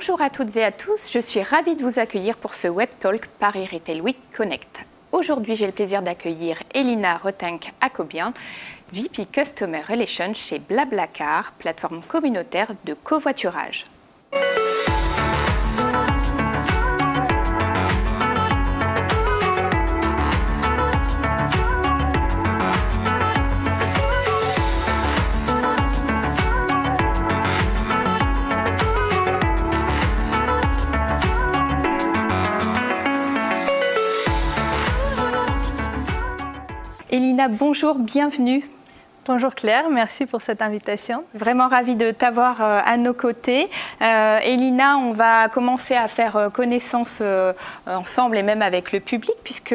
Bonjour à toutes et à tous, je suis ravie de vous accueillir pour ce Web Talk Paris Retail Week Connect. Aujourd'hui, j'ai le plaisir d'accueillir Elina Rotenc-Acobian, VP Customer Relations chez Blablacar, plateforme communautaire de covoiturage. Elina, bonjour, bienvenue. Bonjour Claire, merci pour cette invitation. Vraiment ravie de t'avoir à nos côtés. Elina, on va commencer à faire connaissance ensemble et même avec le public puisque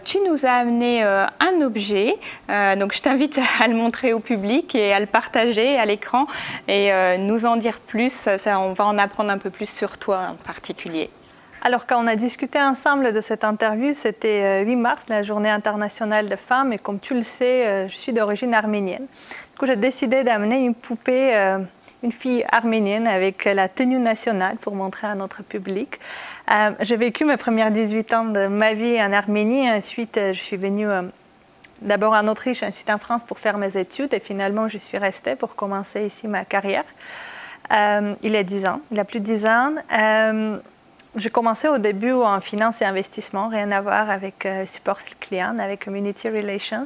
tu nous as amené un objet. Donc je t'invite à le montrer au public et à le partager à l'écran et nous en dire plus. On va en apprendre un peu plus sur toi en particulier. Alors, quand on a discuté ensemble de cette interview, c'était 8 mars, la journée internationale des femmes. Et comme tu le sais, je suis d'origine arménienne. Du coup, j'ai décidé d'amener une poupée, une fille arménienne avec la tenue nationale pour montrer à notre public. J'ai vécu mes premières 18 ans de ma vie en Arménie. Ensuite, je suis venue d'abord en Autriche, ensuite en France pour faire mes études. Et finalement, je suis restée pour commencer ici ma carrière. Il y a 10 ans, il y a plus de 10 ans. J'ai commencé au début en finance et investissement, rien à voir avec support client, avec community relations.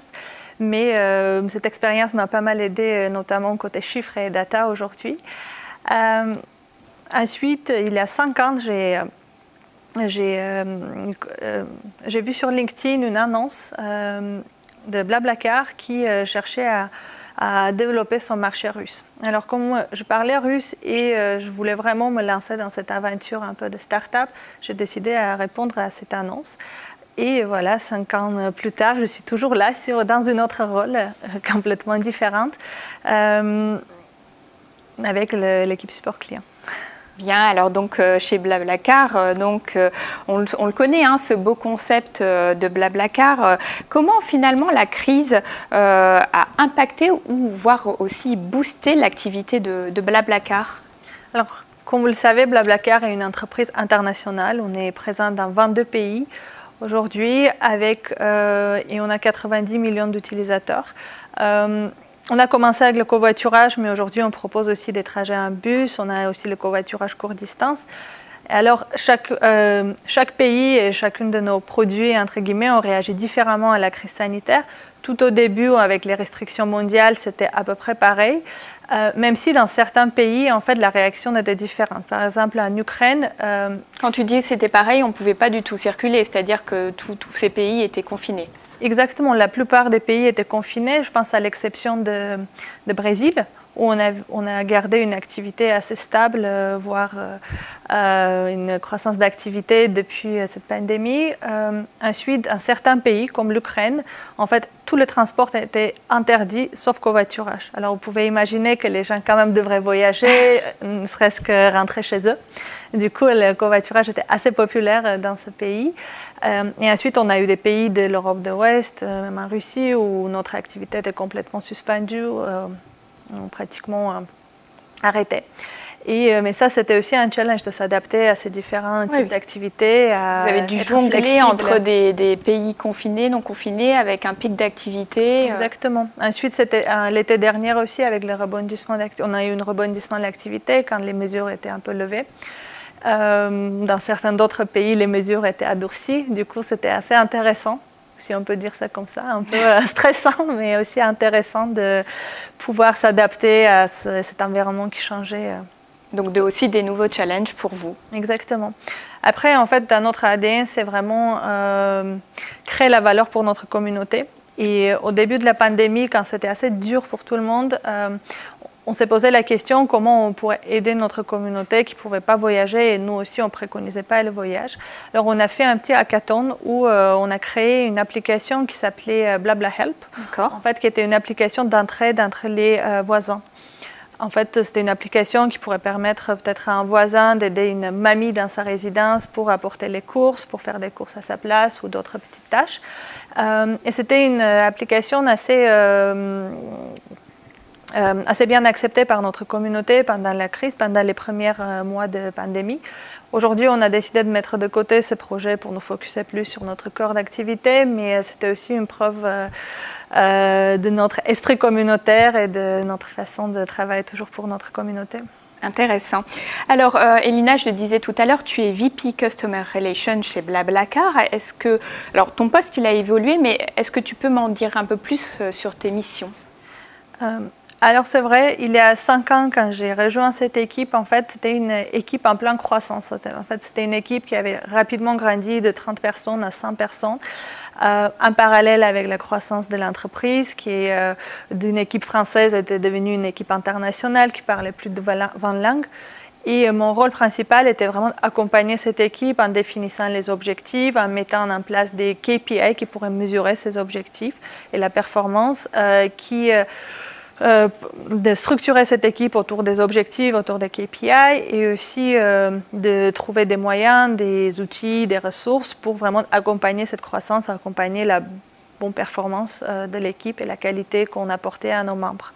Mais cette expérience m'a pas mal aidé, notamment côté chiffres et data aujourd'hui. Ensuite, il y a 5 ans, j'ai vu sur LinkedIn une annonce de Blablacar qui cherchait à développer son marché russe. Alors, comme je parlais russe et je voulais vraiment me lancer dans cette aventure un peu de start-up, j'ai décidé à répondre à cette annonce. Et voilà, 5 ans plus tard, je suis toujours là, dans une autre rôle complètement différente, avec l'équipe support client. Bien, alors donc chez Blablacar, on le connaît, hein, ce beau concept de Blablacar. Comment finalement la crise a impacté ou voire aussi boosté l'activité de Blablacar? Alors, comme vous le savez, Blablacar est une entreprise internationale. On est présent dans 22 pays aujourd'hui et on a 90 millions d'utilisateurs. On a commencé avec le covoiturage, mais aujourd'hui, on propose aussi des trajets en bus. On a aussi le covoiturage courte distance. Alors, chaque pays et chacun de nos produits, entre guillemets, ont réagi différemment à la crise sanitaire. Tout au début, avec les restrictions mondiales, c'était à peu près pareil. Même si dans certains pays, en fait, la réaction était différente. Par exemple, en Ukraine... Quand tu dis que c'était pareil, on ne pouvait pas du tout circuler, c'est-à-dire que tous ces pays étaient confinés. Exactement, la plupart des pays étaient confinés, je pense à l'exception de Brésil, où on a gardé une activité assez stable, voire une croissance d'activité depuis cette pandémie. Ensuite, dans certains pays, comme l'Ukraine, en fait, tout le transport était interdit, sauf covoiturage. Alors, vous pouvez imaginer que les gens quand même devraient voyager, ne serait-ce que rentrer chez eux. Du coup, le covoiturage était assez populaire dans ce pays. Et ensuite, on a eu des pays de l'Europe de l'Ouest, même en Russie, où notre activité était complètement suspendue, pratiquement arrêtée. Mais ça, c'était aussi un challenge de s'adapter à ces différents types d'activités. Vous avez dû jongler entre des pays confinés, non confinés, avec un pic d'activité. Exactement. Ensuite, c'était l'été dernier aussi, avec le rebondissement d'activité. On a eu un rebondissement de l'activité quand les mesures étaient un peu levées. Dans certains d'autres pays, les mesures étaient adoucies. Du coup, c'était assez intéressant, si on peut dire ça comme ça, un peu stressant, mais aussi intéressant de pouvoir s'adapter à cet environnement qui changeait. Donc aussi des nouveaux challenges pour vous. Exactement. Après, en fait, dans notre ADN, c'est vraiment créer la valeur pour notre communauté. Et au début de la pandémie, quand c'était assez dur pour tout le monde, on s'est posé la question comment on pourrait aider notre communauté qui ne pouvait pas voyager et nous aussi on ne préconisait pas le voyage. Alors on a fait un petit hackathon où on a créé une application qui s'appelait BlablaHelp, en fait, qui était une application d'entraide entre les voisins. En fait, c'était une application qui pourrait permettre peut-être à un voisin d'aider une mamie dans sa résidence pour apporter les courses, pour faire des courses à sa place ou d'autres petites tâches. Et c'était une application assez assez bien accepté par notre communauté pendant la crise, pendant les premiers mois de pandémie. Aujourd'hui, on a décidé de mettre de côté ce projet pour nous focuser plus sur notre corps d'activité, mais c'était aussi une preuve de notre esprit communautaire et de notre façon de travailler toujours pour notre communauté. Intéressant. Alors, Elina, je le disais tout à l'heure, tu es VP Customer Relations chez BlaBlaCar. Alors, ton poste, il a évolué, mais est-ce que tu peux m'en dire un peu plus sur tes missions? Alors c'est vrai, il y a 5 ans, quand j'ai rejoint cette équipe, en fait, c'était une équipe en pleine croissance. En fait, c'était une équipe qui avait rapidement grandi de 30 personnes à 100 personnes, en parallèle avec la croissance de l'entreprise, qui est d'une équipe française, était devenue une équipe internationale qui parlait plus de 20 langues. Et mon rôle principal était vraiment d'accompagner cette équipe en définissant les objectifs, en mettant en place des KPI qui pourraient mesurer ces objectifs et la performance, de structurer cette équipe autour des objectifs, autour des KPI et aussi de trouver des moyens, des outils, des ressources pour vraiment accompagner cette croissance, accompagner la bonne performance de l'équipe et la qualité qu'on apportait à nos membres.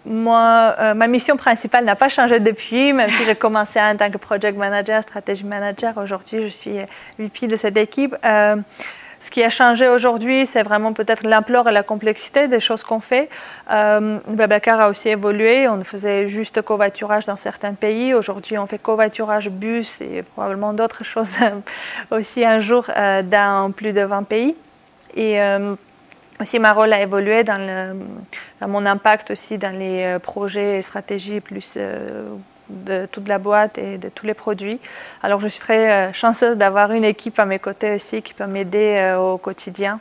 Ma mission principale n'a pas changé depuis, même si j'ai commencé en tant que Project Manager, Strategy Manager. Aujourd'hui, je suis VP de cette équipe. Ce qui a changé aujourd'hui, c'est vraiment peut-être l'ampleur et la complexité des choses qu'on fait. BlaBlaCar a aussi évolué. On faisait juste covoiturage dans certains pays. Aujourd'hui, on fait covoiturage bus et probablement d'autres choses aussi un jour dans plus de 20 pays. Et aussi, ma rôle a évolué dans mon impact aussi dans les projets et stratégies plus de toute la boîte et de tous les produits. Alors, je suis très chanceuse d'avoir une équipe à mes côtés aussi qui peut m'aider au quotidien,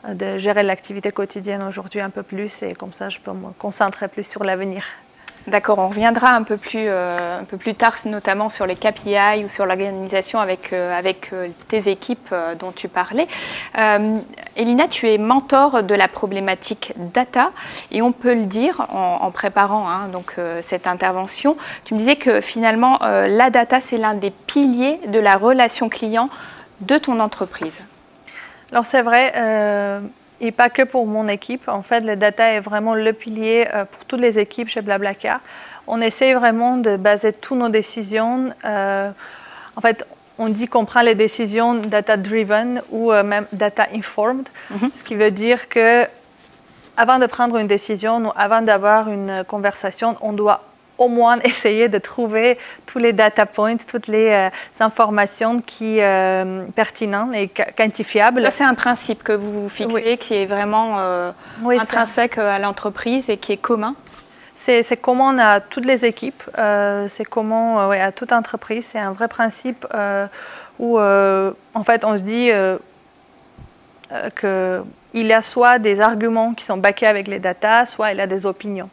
de gérer l'activité quotidienne aujourd'hui un peu plus et comme ça, je peux me concentrer plus sur l'avenir. D'accord, on reviendra un peu plus tard, notamment sur les KPI ou sur l'organisation avec tes équipes dont tu parlais. Elina, tu es mentor de la problématique data et on peut le dire en préparant cette intervention. Tu me disais que finalement, la data, c'est l'un des piliers de la relation client de ton entreprise. Alors c'est vrai. Et pas que pour mon équipe. En fait, le data est vraiment le pilier pour toutes les équipes chez BlaBlaCar. On essaie vraiment de baser toutes nos décisions. En fait, on dit qu'on prend les décisions data-driven ou même data-informed, ce qui veut dire que avant de prendre une décision ou avant d'avoir une conversation, on doit au moins essayer de trouver tous les data points, toutes les informations qui pertinentes et quantifiables. Ça, c'est un principe que vous vous fixez, qui est vraiment intrinsèque à l'entreprise et qui est commun. C'est commun à toutes les équipes, c'est commun à toute entreprise. C'est un vrai principe où, en fait, on se dit qu'il y a soit des arguments qui sont backés avec les data, soit il y a des opinions.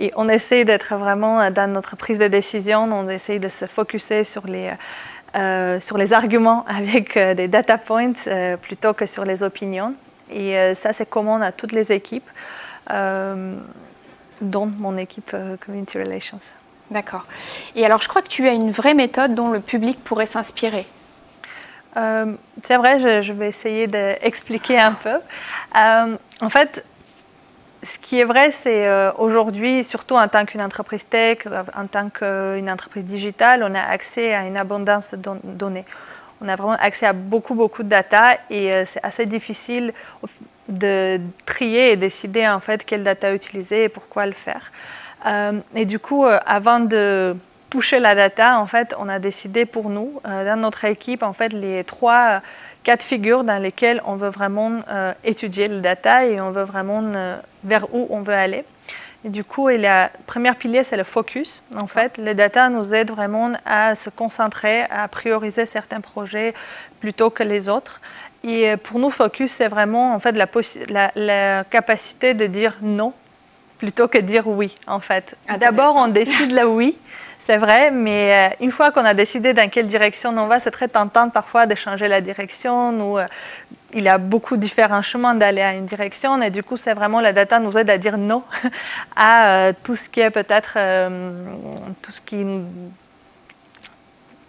Et on essaie d'être vraiment dans notre prise de décision, on essaie de se focuser sur les arguments avec des data points plutôt que sur les opinions. Et ça, c'est commun à toutes les équipes, dont mon équipe Community Relations. D'accord. Et alors, je crois que tu as une vraie méthode dont le public pourrait s'inspirer. C'est vrai, je vais essayer d'expliquer un peu. En fait, ce qui est vrai, c'est aujourd'hui, surtout en tant qu'une entreprise tech, en tant qu'une entreprise digitale, on a accès à une abondance de données. On a vraiment accès à beaucoup de data et c'est assez difficile de trier et décider en fait quelle data utiliser et pourquoi le faire. Et du coup, avant de toucher la data, en fait, on a décidé pour nous, dans notre équipe, en fait, les 3 cas de figure dans lesquels on veut vraiment étudier le data et on veut vraiment vers où on veut aller. Et du coup, le premier pilier, c'est le focus. En fait, le data nous aide vraiment à se concentrer, à prioriser certains projets plutôt que les autres. Et pour nous, focus, c'est vraiment en fait la capacité de dire non plutôt que de dire oui, en fait. D'abord, on décide le oui. C'est vrai, mais une fois qu'on a décidé dans quelle direction on va, c'est très tentant parfois de changer la direction ou il y a beaucoup de différents chemins d'aller à une direction et du coup, c'est vraiment la data nous aide à dire non à tout ce qui est peut-être tout ce qui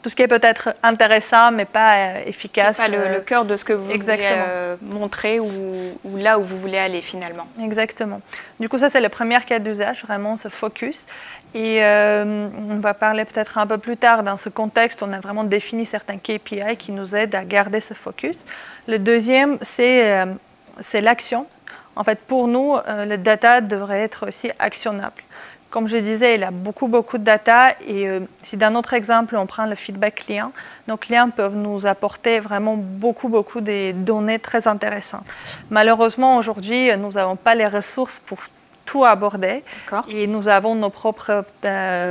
tout ce qui est peut-être intéressant, mais pas efficace. Pas le cœur de ce que vous voulez montrer ou là où vous voulez aller finalement. Exactement. Du coup, ça, c'est le premier cas d'usage, vraiment ce focus. Et on va parler peut-être un peu plus tard. Dans ce contexte, on a vraiment défini certains KPI qui nous aident à garder ce focus. Le deuxième, c'est l'action. En fait, pour nous, le data devrait être aussi actionnable. Comme je disais, il y a beaucoup de data et si dans notre exemple, on prend le feedback client, nos clients peuvent nous apporter vraiment beaucoup de données très intéressantes. Malheureusement, aujourd'hui, nous n'avons pas les ressources pour tout aborder et nous avons nos propres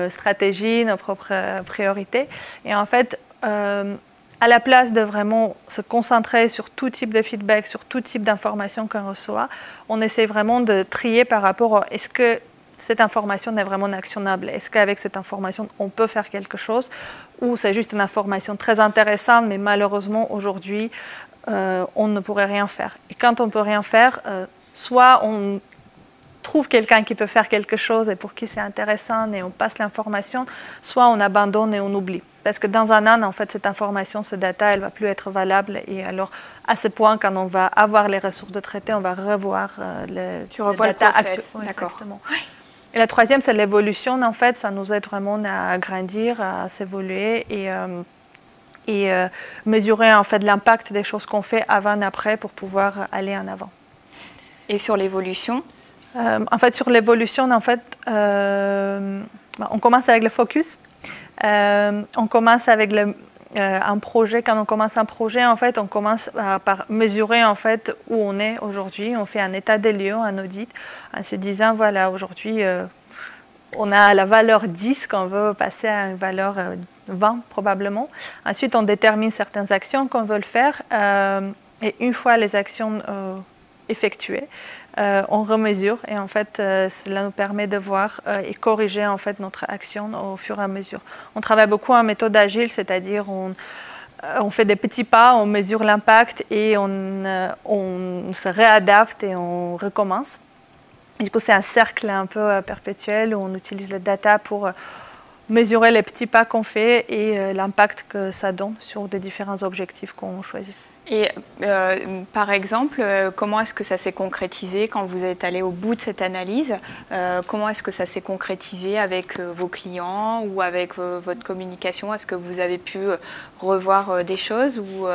stratégies, nos propres priorités. Et en fait, à la place de vraiment se concentrer sur tout type de feedback, sur tout type d'informations qu'on reçoit, on essaie vraiment de trier par rapport à est-ce que cette information est vraiment actionnable. Est-ce qu'avec cette information, on peut faire quelque chose ou c'est juste une information très intéressante, mais malheureusement, aujourd'hui, on ne pourrait rien faire. Et quand on ne peut rien faire, soit on trouve quelqu'un qui peut faire quelque chose et pour qui c'est intéressant et on passe l'information, soit on abandonne et on oublie. Parce que dans un an, en fait, cette information, ce data, elle ne va plus être valable. Et alors, à ce point, quand on va avoir les ressources de traité, on va revoir le data actuel. D'accord. Et la troisième, c'est l'évolution. En fait, ça nous aide vraiment à grandir, à s'évoluer et mesurer en fait l'impact des choses qu'on fait avant et après pour pouvoir aller en avant. Et sur l'évolution? En fait, sur l'évolution, en fait, on commence avec le focus. On commence avec un projet. Quand on commence un projet, en fait, on commence par mesurer en fait où on est aujourd'hui. On fait un état des lieux, un audit, en se disant voilà, aujourd'hui, on a la valeur 10 qu'on veut passer à une valeur 20 probablement. Ensuite, on détermine certaines actions qu'on veut faire. Et une fois les actions effectuées, on remesure et en fait, cela nous permet de voir et corriger en fait notre action au fur et à mesure. On travaille beaucoup en méthode agile, c'est-à-dire on fait des petits pas, on mesure l'impact et on se réadapte et on recommence. Et du coup, c'est un cercle un peu perpétuel où on utilise le data pour mesurer les petits pas qu'on fait et l'impact que ça donne sur des différents objectifs qu'on choisit. Et par exemple, comment est-ce que ça s'est concrétisé quand vous êtes allé au bout de cette analyse? Comment est-ce que ça s'est concrétisé avec vos clients ou avec votre communication? Est-ce que vous avez pu revoir des choses ou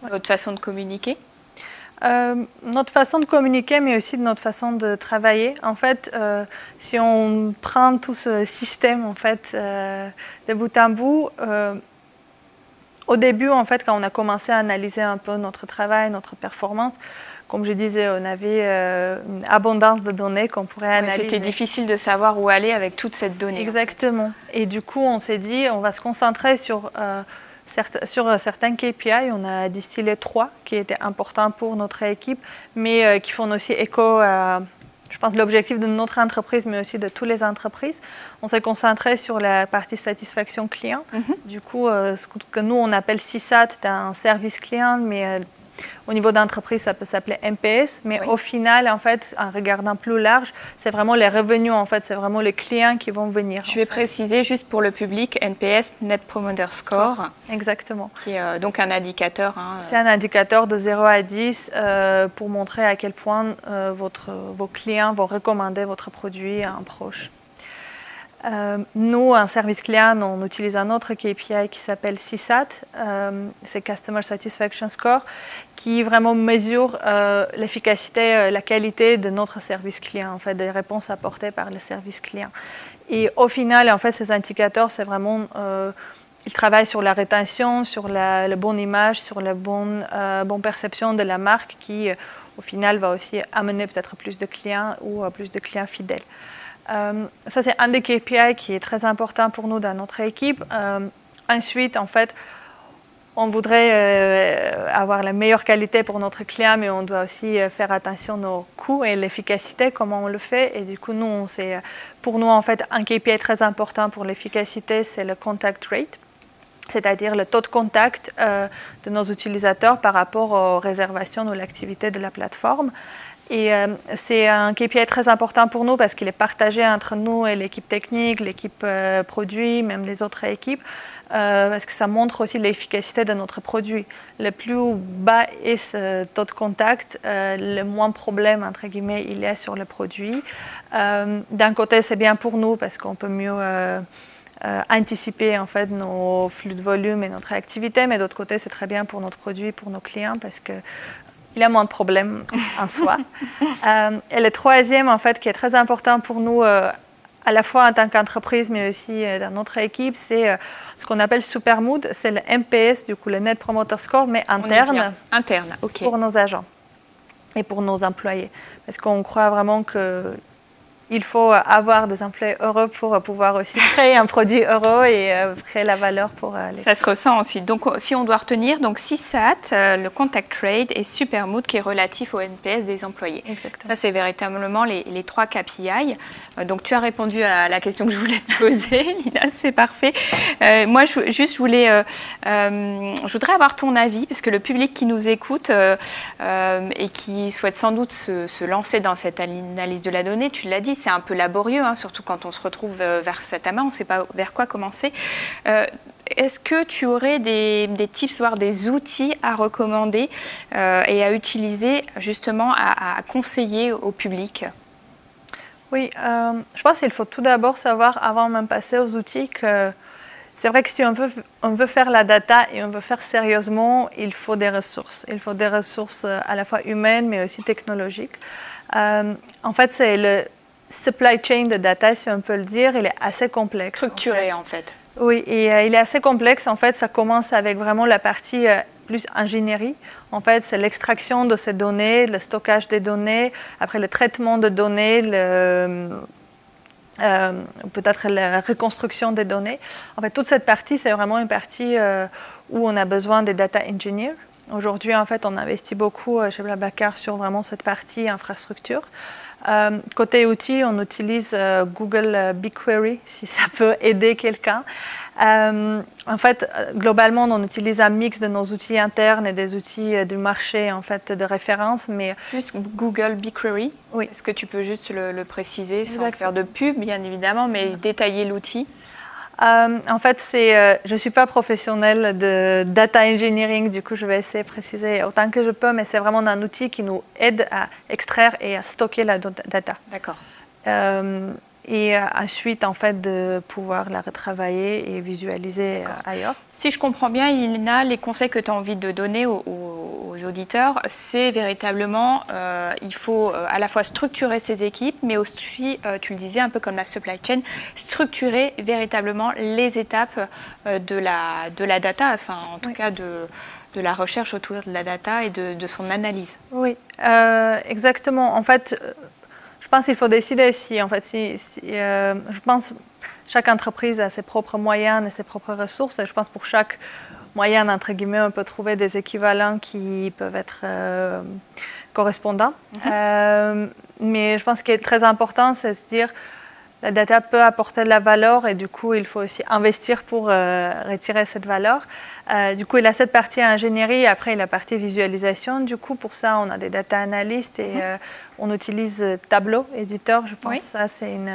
votre façon de communiquer? Notre façon de communiquer, mais aussi de notre façon de travailler. En fait, si on prend tout ce système en fait, de bout en bout, au début, en fait, quand on a commencé à analyser un peu notre travail, notre performance, comme je disais, on avait une abondance de données qu'on pourrait analyser. C'était difficile de savoir où aller avec toute cette donnée. Exactement. Et du coup, on s'est dit, on va se concentrer sur certains KPI. On a distillé 3 qui étaient importants pour notre équipe, mais qui font aussi écho à, je pense, l'objectif de notre entreprise, mais aussi de toutes les entreprises. On s'est concentré sur la partie satisfaction client. Du coup, ce que nous, on appelle CSAT, c'est un service client, mais au niveau d'entreprise, ça peut s'appeler NPS. Mais au final, en fait, en regardant plus large, c'est vraiment les revenus, en fait, c'est vraiment les clients qui vont venir. Je vais préciser juste pour le public, NPS, Net Promoter Score. Exactement. Qui est donc un indicateur. C'est un indicateur de 0 à 10 pour montrer à quel point vos clients vont recommander votre produit à un proche. Nous, en service client, on utilise un autre KPI qui s'appelle CSAT, c'est Customer Satisfaction Score, qui vraiment mesure l'efficacité, la qualité de notre service client, en fait, des réponses apportées par le service client. Et au final, en fait, ces indicateurs, c'est vraiment, ils travaillent sur la rétention, sur la bonne image, sur la bonne perception de la marque, qui, au final, va aussi amener peut-être plus de clients ou plus de clients fidèles. Ça, c'est un des KPI qui est très important pour nous dans notre équipe. Ensuite, en fait, on voudrait avoir la meilleure qualité pour notre client, mais on doit aussi faire attention aux coûts et l'efficacité, comment on le fait. Et du coup, pour nous, en fait, un KPI très important pour l'efficacité, c'est le contact rate, c'est-à-dire le taux de contact de nos utilisateurs par rapport aux réservations ou l'activité de la plateforme. Et c'est un KPI très important pour nous parce qu'il est partagé entre nous et l'équipe technique, l'équipe produit, même les autres équipes, parce que ça montre aussi l'efficacité de notre produit. Le plus bas est ce taux de contact, le moins problème, entre guillemets, il y a sur le produit. D'un côté, c'est bien pour nous parce qu'on peut mieux anticiper en fait nos flux de volume et notre activité, mais d'autre côté, c'est très bien pour notre produit, pour nos clients, parce que il y a moins de problèmes en soi. Et le troisième, en fait, qui est très important pour nous, à la fois en tant qu'entreprise, mais aussi dans notre équipe, c'est ce qu'on appelle Supermood. C'est le NPS, du coup, le Net Promoter Score, mais interne. Interne, ok. Pour nos agents et pour nos employés. Parce qu'on croit vraiment que il faut avoir des employés heureux pour pouvoir aussi créer un produit heureux et créer la valeur pour les... Ça se ressent ensuite. Donc, si on doit retenir, donc CSAT, le Contact Rate et Supermood qui est relatif au NPS des employés. Exactement. Ça, c'est véritablement les 3 KPI. Donc, tu as répondu à la question que je voulais te poser, Lina, c'est parfait. Moi, je voudrais avoir ton avis, parce que le public qui nous écoute et qui souhaite sans doute se lancer dans cette analyse de la donnée, tu l'as dit, c'est un peu laborieux, hein, surtout quand on se retrouve vers cette amas, on ne sait pas vers quoi commencer. Est-ce que tu aurais des tips, voire des outils à recommander et à utiliser justement à conseiller au public? Oui, je pense qu'il faut tout d'abord savoir, avant même passer aux outils, que c'est vrai que si on veut faire la data et on veut faire sérieusement, il faut des ressources. Il faut des ressources à la fois humaines, mais aussi technologiques. En fait, c'est le supply chain de data, si on peut le dire, il est assez complexe. Structuré, en fait. Oui, et il est assez complexe. En fait, ça commence avec vraiment la partie plus ingénierie. En fait, c'est l'extraction de ces données, le stockage des données, après le traitement de données, peut-être la reconstruction des données. En fait, toute cette partie, c'est vraiment une partie où on a besoin des data engineers. Aujourd'hui, en fait, on investit beaucoup chez BlaBlaCar sur vraiment cette partie infrastructure. Côté outils, on utilise Google BigQuery, si ça peut aider quelqu'un. En fait, globalement, on utilise un mix de nos outils internes et des outils du marché en fait, de référence. Mais... Juste Google BigQuery, oui. Est-ce que tu peux juste le préciser sans faire de pub, bien évidemment, mais détailler l'outil? En fait, je ne suis pas professionnelle de data engineering, du coup, je vais essayer de préciser autant que je peux, mais c'est vraiment un outil qui nous aide à extraire et à stocker la data. D'accord. Et ensuite, en fait, de pouvoir la retravailler et visualiser ailleurs. Si je comprends bien, Lina, les conseils que tu as envie de donner aux auditeurs, c'est véritablement, il faut à la fois structurer ses équipes, mais aussi, tu le disais, un peu comme la supply chain, structurer véritablement les étapes de la data, enfin, en tout cas de la recherche autour de la data et de son analyse. Oui, exactement. En fait, je pense qu'il faut décider si, en fait, je pense chaque entreprise a ses propres moyens et ses propres ressources. Et je pense pour chaque moyen, entre guillemets, on peut trouver des équivalents qui peuvent être correspondants. Mais je pense ce qui est très important, c'est de se dire la data peut apporter de la valeur et du coup, il faut aussi investir pour retirer cette valeur. Du coup, il a cette partie ingénierie et après, il a la partie visualisation. Du coup, pour ça, on a des data analystes et on utilise Tableau, éditeur. Je pense que ça, c'est une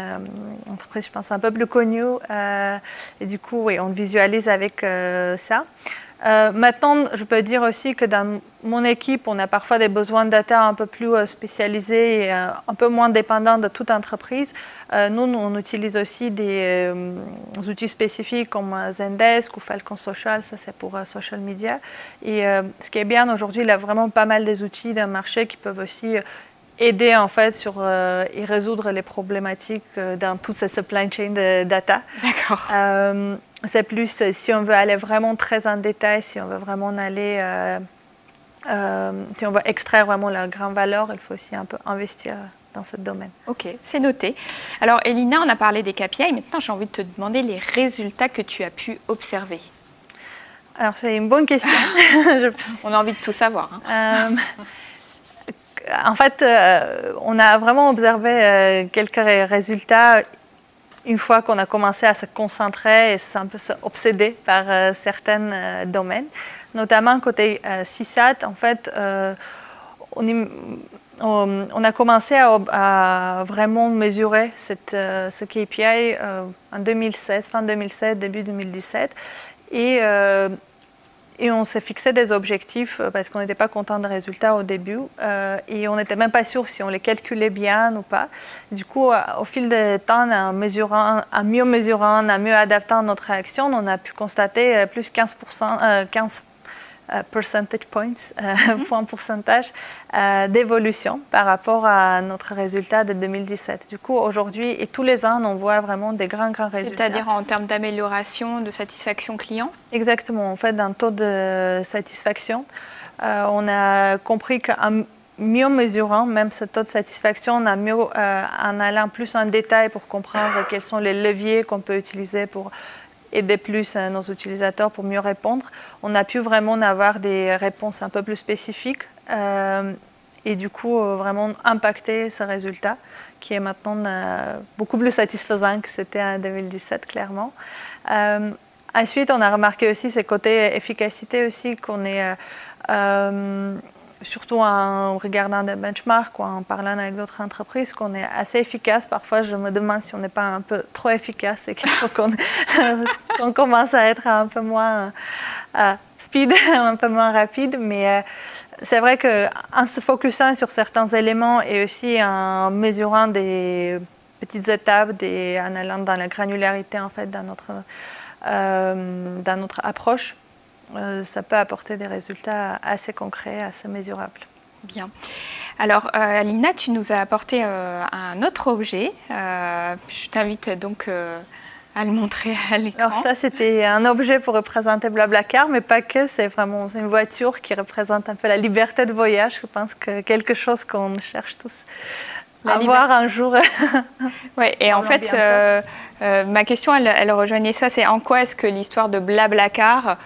entreprise, je pense, un peu plus connue. Et du coup, oui, on visualise avec ça. Maintenant, je peux dire aussi que dans mon équipe, on a parfois des besoins de data un peu plus spécialisés et un peu moins dépendants de toute entreprise. Nous, on utilise aussi des outils spécifiques comme Zendesk ou Falcon Social, ça c'est pour social media. Et ce qui est bien aujourd'hui, il y a vraiment pas mal des outils d'un marché qui peuvent aussi aider en fait et résoudre les problématiques dans toute cette supply chain de data. D'accord. C'est plus si on veut aller vraiment très en détail, si on veut vraiment aller, si on veut extraire vraiment la grande valeur, il faut aussi un peu investir dans ce domaine. Ok, c'est noté. Alors Elina, on a parlé des KPI, maintenant j'ai envie de te demander les résultats que tu as pu observer. Alors c'est une bonne question. On a envie de tout savoir. Hein. En fait, on a vraiment observé quelques résultats une fois qu'on a commencé à se concentrer et un peu obséder par certains domaines. Notamment côté CSAT, en fait, on a commencé à vraiment mesurer ce KPI en 2016, fin 2016, début 2017. Et on s'est fixé des objectifs parce qu'on n'était pas content des résultats au début et on n'était même pas sûr si on les calculait bien ou pas. Du coup, au fil du temps, en mieux mesurant, en mieux adaptant notre réaction, on a pu constater plus 15%, 15 percentage points, point pourcentage d'évolution par rapport à notre résultat de 2017. Du coup, aujourd'hui et tous les ans, on voit vraiment des grands résultats. C'est-à-dire en termes d'amélioration, de satisfaction client? Exactement. En fait, dans le taux de satisfaction, on a compris qu'en mieux mesurant même ce taux de satisfaction, en allant plus en détail pour comprendre quels sont les leviers qu'on peut utiliser pour aider plus nos utilisateurs pour mieux répondre. On a pu vraiment avoir des réponses un peu plus spécifiques et du coup vraiment impacter ce résultat qui est maintenant beaucoup plus satisfaisant que c'était en 2017 clairement. Ensuite, on a remarqué aussi ces côtés efficacité aussi qu'on est surtout en regardant des benchmarks ou en parlant avec d'autres entreprises, qu'on est assez efficace. Parfois, je me demande si on n'est pas un peu trop efficace et qu'il faut qu'on commence à être un peu moins speed, un peu moins rapide. Mais c'est vrai qu'en se focusant sur certains éléments et aussi en mesurant des petites étapes, en allant dans la granularité en fait, dans notre approche, ça peut apporter des résultats assez concrets, assez mesurables. Bien. Alors, Alina, tu nous as apporté un autre objet. Je t'invite donc à le montrer à l'écran. Alors ça, c'était un objet pour représenter Blablacar, mais pas que. C'est vraiment une voiture qui représente un peu la liberté de voyage. Je pense que quelque chose qu'on cherche tous à voir un jour. Oui, et en fait, ma question, elle rejoignait ça. C'est en quoi est-ce que l'histoire de Blablacar,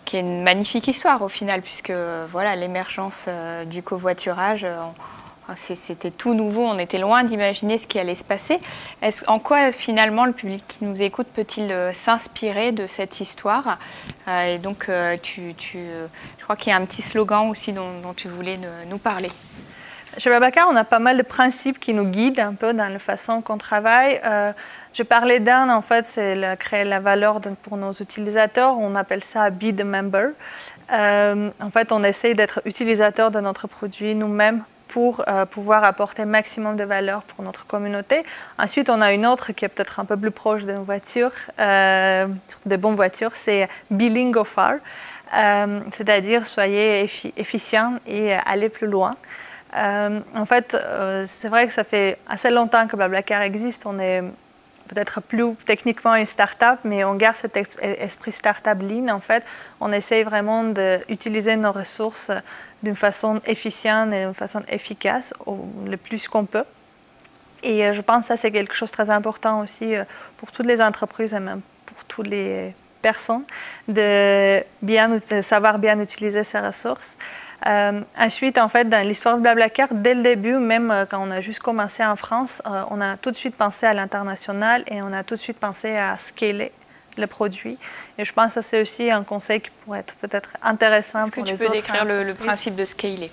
qui est une magnifique histoire au final, puisque voilà, l'émergence du covoiturage, c'était tout nouveau, on était loin d'imaginer ce qui allait se passer. En quoi finalement le public qui nous écoute peut-il s'inspirer de cette histoire? Et donc, je crois qu'il y a un petit slogan aussi dont tu voulais nous parler. Chez Blablacar, on a pas mal de principes qui nous guident un peu dans la façon qu'on travaille. Je parlais d'un, en fait, c'est créer la valeur pour nos utilisateurs. On appelle ça Be the Member. En fait, on essaye d'être utilisateur de notre produit nous-mêmes pour pouvoir apporter maximum de valeur pour notre communauté. Ensuite, on a une autre qui est peut-être un peu plus proche de nos voitures, surtout des bonnes voitures, c'est Billing Go Far, c'est-à-dire soyez efficient et allez plus loin. En fait, c'est vrai que ça fait assez longtemps que Blablacar existe. On est peut-être plus techniquement une start-up, mais on garde cet esprit start-up lean. En fait, on essaye vraiment d'utiliser nos ressources d'une façon efficiente et d'une façon efficace, le plus qu'on peut. Et je pense que ça, c'est quelque chose de très important aussi pour toutes les entreprises et même pour toutes les personnes, de savoir bien utiliser ces ressources. Ensuite, en fait, dans l'histoire de Blablacar, dès le début, même quand on a juste commencé en France, on a tout de suite pensé à l'international et on a tout de suite pensé à scaler le produit. Et je pense que ça, c'est aussi un conseil qui pourrait être peut-être intéressant pour les autres. Est-ce que tu peux décrire le principe de scaler?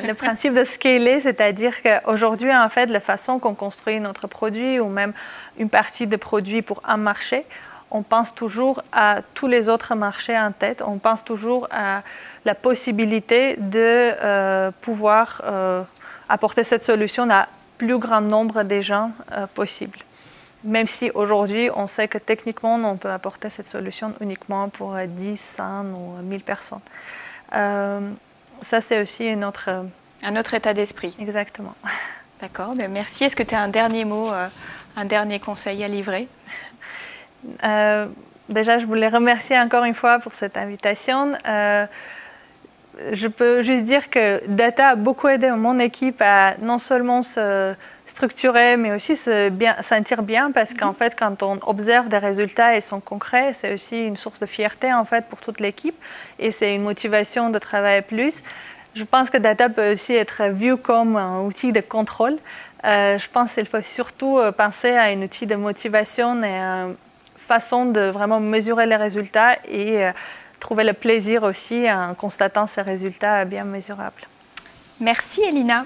Le principe de scaler, c'est-à-dire qu'aujourd'hui, en fait, la façon qu'on construit notre produit ou même une partie de produit pour un marché, on pense toujours à tous les autres marchés en tête. On pense toujours à la possibilité de pouvoir apporter cette solution à plus grand nombre de gens possible. Même si aujourd'hui, on sait que techniquement, on peut apporter cette solution uniquement pour 10, 100 ou 1000 personnes. Ça, c'est aussi un autre état d'esprit. Exactement. D'accord, ben merci. Est-ce que tu as un dernier mot, un dernier conseil à livrer? Déjà, je voulais remercier encore une fois pour cette invitation. Je peux juste dire que Data a beaucoup aidé mon équipe à non seulement se structurer, mais aussi se sentir bien, parce qu'en fait, quand on observe des résultats, ils sont concrets, c'est aussi une source de fierté en fait pour toute l'équipe, et c'est une motivation de travailler plus. Je pense que Data peut aussi être vu comme un outil de contrôle. Je pense qu'il faut surtout penser à un outil de motivation et façon de vraiment mesurer les résultats et trouver le plaisir aussi en constatant ces résultats bien mesurables. Merci Elina.